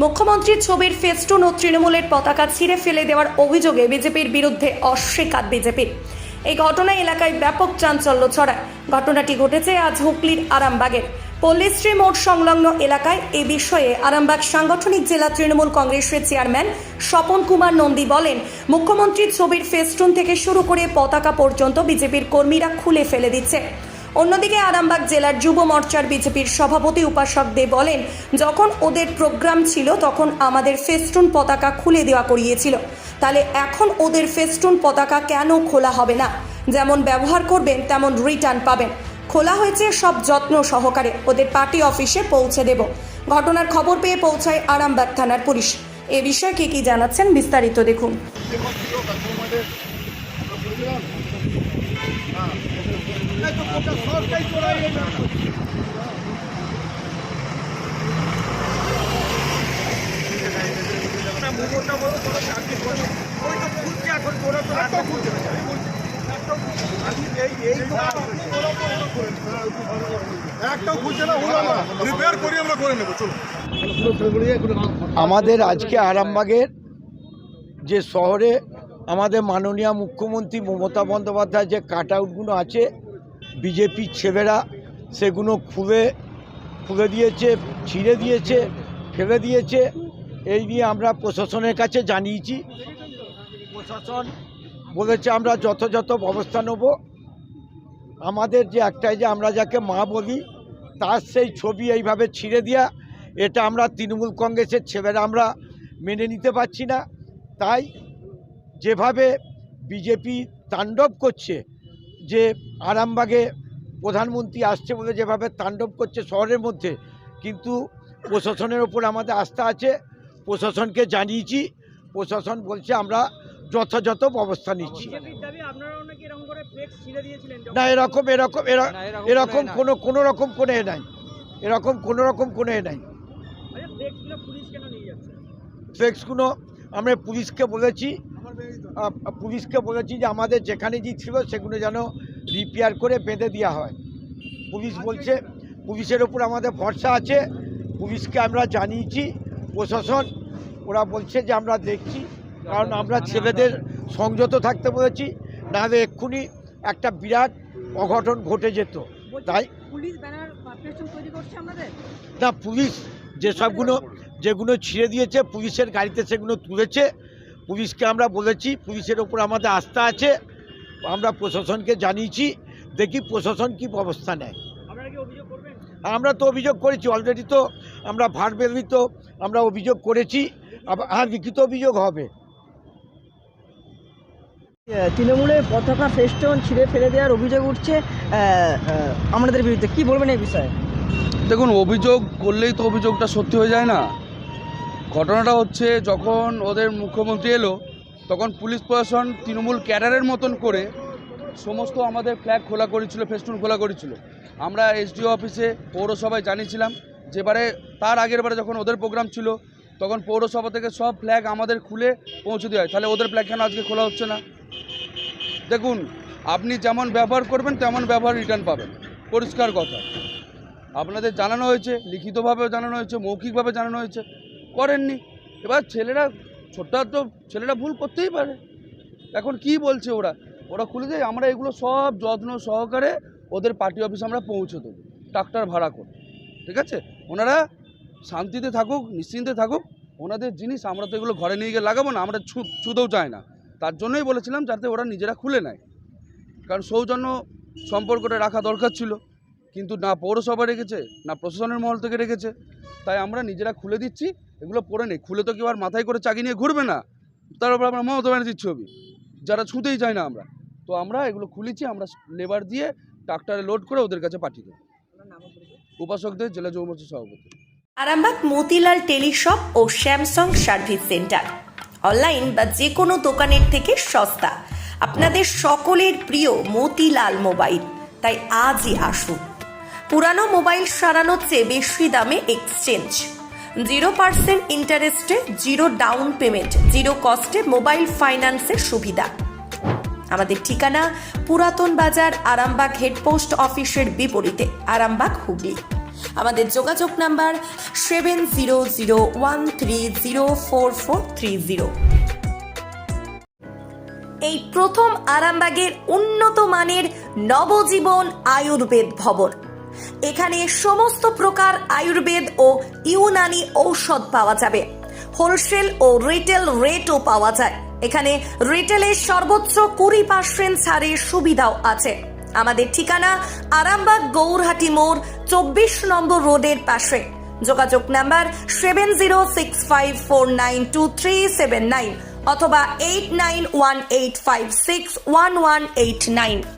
মুখ্যমন্ত্রীর ছবির ফেস্টুন ও তৃণমূলের পতাকা ছিঁড়ে ফেলে দেওয়ার অভিযোগে বিজেপির বিরুদ্ধে অস্বীকার বিজেপির। এই ঘটনায় এলাকায় ব্যাপক চাঞ্চল্য ছড়ায়। ঘটনাটি ঘটেছে আজ হুগলির আরামবাগের পল্লীশ্রী মোড় সংলগ্ন এলাকায়। এই বিষয়ে আরামবাগ সাংগঠনিক জেলা তৃণমূল কংগ্রেসের চেয়ারম্যান স্বপন কুমার নন্দী বলেন, মুখ্যমন্ত্রীর ছবির ফেস্টুন থেকে শুরু করে পতাকা পর্যন্ত বিজেপির কর্মীরা খুলে ফেলে দিচ্ছে। অন্যদিকে আরামবাগ জেলার যুব মোর্চার বিজেপির সভাপতি উপাসক দে বলেন, যখন ওদের প্রোগ্রাম ছিল তখন আমাদের ফেস্টুন পতাকা খুলে দেওয়া করিয়েছিল, তাহলে এখন ওদের ফেস্টুন পতাকা কেন খোলা হবে না? যেমন ব্যবহার করবেন তেমন রিটার্ন পাবেন। খোলা হয়েছে সব যত্ন সহকারে, ওদের পার্টি অফিসে পৌঁছে দেব। ঘটনার খবর পেয়ে পৌঁছায় আরামবাগ থানার পুলিশ। এ বিষয়ে কি জানাচ্ছেন বিস্তারিত দেখুন। আমাদের আজকে আরামবাগের যে শহরে আমাদের মাননীয় মুখ্যমন্ত্রী মমতা বন্দ্যোপাধ্যায় যে কাট আউটগুলো আছে বিজেপির ছেলেরা সেগুলো খুলে দিয়েছে, ছিঁড়ে দিয়েছে, ফেলে দিয়েছে। এই নিয়ে আমরা প্রশাসনের কাছে জানিয়েছি। প্রশাসন বলেছে আমরা যথাযথ ব্যবস্থা নেব। আমাদের যে একটাই যে আমরা যাকে মা বলি তার সেই ছবি এইভাবে ছিঁড়ে দেওয়া, এটা আমরা তৃণমূল কংগ্রেসের ছেলেরা আমরা মেনে নিতে পারছি না। তাই যেভাবে বিজেপি তাণ্ডব করছে, যে আরামবাগে প্রধানমন্ত্রী আসছে বলে যেভাবে তাণ্ডব করছে শহরের মধ্যে, কিন্তু প্রশাসনের ওপর আমাদের আস্থা আছে। প্রশাসনকে জানিয়েছি, প্রশাসন বলছে আমরা যথাযথ ব্যবস্থা নিচ্ছি। না, এরকম কোনো রকম কোনো এ নাই, এরকম কোনো রকম কোনো এ নাই। ফ্লেক্সগুলো আমরা পুলিশকে বলেছি যে আমাদের যেখানে যে ছিল সেগুলো যেন রিপেয়ার করে বেঁধে দেওয়া হয়। পুলিশ বলছে, পুলিশের ওপর আমাদের ভরসা আছে। পুলিশকে আমরা জানিয়েছি, প্রশাসন ওরা বলছে যে আমরা দেখছি, কারণ আমরা ছেলেদের সংযত থাকতে বলেছি, নাহলে এক্ষুনি একটা বিরাট অঘটন ঘটে যেত। তাই না, পুলিশ যেগুলো ছিঁড়ে দিয়েছে পুলিশের গাড়িতে সেগুলো তুলেছে। পুলিশকে আমরা বলেছি, পুলিশের ওপর আমাদের আস্থা আছে। আমরা প্রশাসনকে জানিয়েছি, দেখি প্রশাসন কি ব্যবস্থা নেয়। আমরা তো অভিযোগ করেছি অলরেডি, তো আমরা ভার্বালি তো আমরা অভিযোগ করেছি, আর লিখিত অভিযোগ হবে। তৃণমূলের পতাকা ফেস্টুন ছিঁড়ে ফেলে দেওয়ার অভিযোগ উঠছে আমাদের বিরুদ্ধে, কি বলবেন এই বিষয়ে? দেখুন, অভিযোগ করলেই তো অভিযোগটা সত্যি হয়ে যায় না। ঘটনাটা হচ্ছে, যখন ওদের মুখ্যমন্ত্রী এলো তখন পুলিশ প্রশাসন তৃণমূল ক্যাডারের মতন করে সমস্ত আমাদের ফ্ল্যাগ খোলা করেছিল, ফেস্টুন খোলা করেছিল। আমরা এসডিও অফিসে পৌরসভায় জানিয়েছিলাম, যেবারে তার আগের বারে যখন ওদের প্রোগ্রাম ছিল তখন পৌরসভা থেকে সব ফ্ল্যাগ আমাদের খুলে পৌঁছে দেওয়া হয়। তাহলে ওদের ফ্ল্যাগ কেন আজকে খোলা হচ্ছে না? দেখুন, আপনি যেমন ব্যবহার করবেন তেমন ব্যবহার রিটার্ন পাবেন, পরিষ্কার কথা। আপনাদের জানানো হয়েছে, লিখিতভাবেও জানানো হয়েছে, মৌখিকভাবে জানানো হয়েছে, করেননি। এবার ছেলেরা ভুল করতেই পারে। এখন কি বলছে ওরা খুলে দেয়। আমরা এগুলো সব যত্ন সহকারে ওদের পার্টি অফিসে আমরা পৌঁছে দেবো, ট্রাক্টর ভাড়া করে। ঠিক আছে, ওনারা শান্তিতে থাকুক, নিশ্চিন্তে থাকুক। ওনাদের জিনিস আমরা তো এগুলো ঘরে নিয়ে গিয়ে লাগাবো না, আমরা ছুঁতেও চাই না। তার জন্যই বলেছিলাম যাতে ওরা নিজেরা খুলে নেয়, কারণ সৌজন্য সম্পর্কটা রাখা দরকার ছিল। কিন্তু না পৌরসভা রেখেছে, না প্রশাসনের মহল থেকে রেখেছে। তাই আমরা নিজেরা খুলে দিচ্ছি, এগুলো পরে নেই। খুলে তো কেউ আর মাথায় করে চাকি নিয়ে ঘুরবে না। তার উপর আমরা মমতা ব্যানার্জির ছবি, যারা ছুঁতেই চায় না আমরা। তো আমরা এগুলো খুলেছি, আমরা লেবার দিয়ে ট্রাক্টরে লোড করে ওদের কাছে পাঠিয়ে দেবো। উপাসকদের জেলা যুব মোর্চার সভাপতি। আরামবাগ মতিলাল টেলিশপ ও স্যামসাং সার্ভিস সেন্টার, অনলাইন বা যে কোনো দোকানের থেকে সস্তা। আপনাদের সকলের প্রিয় মতিলাল মোবাইল, তাই আজই আসুন। পুরানো মোবাইল সারানোর চেয়ে বেশি দামে এক্সচেঞ্জ, 0% ইন্টারেস্টে, 0 ডাউন পেমেন্ট, 0 কস্টে মোবাইল ফাইন্যান্সের সুবিধা। আমাদের ঠিকানা পুরাতন বাজার, আরামবাগ হেডপোস্ট অফিসের বিপরীতে, আরামবাগ, হুগলি। আমাদের যোগাযোগ নাম্বার 7001304430। এই প্রথম আরামবাগের উন্নত মানের নবজীবন আয়ুর্বেদ ভবন। এখানে সমস্ত প্রকার আয়ুর্বেদ ও ইউনানি ঔষধ পাওয়া যাবে। হোলসেল ও রিটেল রেটও পাওয়া যায়। এখানে রিটেলের সর্বোচ্চ 20% ছাড়ের সুবিধাও আছে। আমাদের ঠিকানা আরামবাগ গৌরহাটি মোড় 24 নম্বর রোডের পাশে। যোগাযোগ নাম্বার 7065492379 অথবা 8918561189।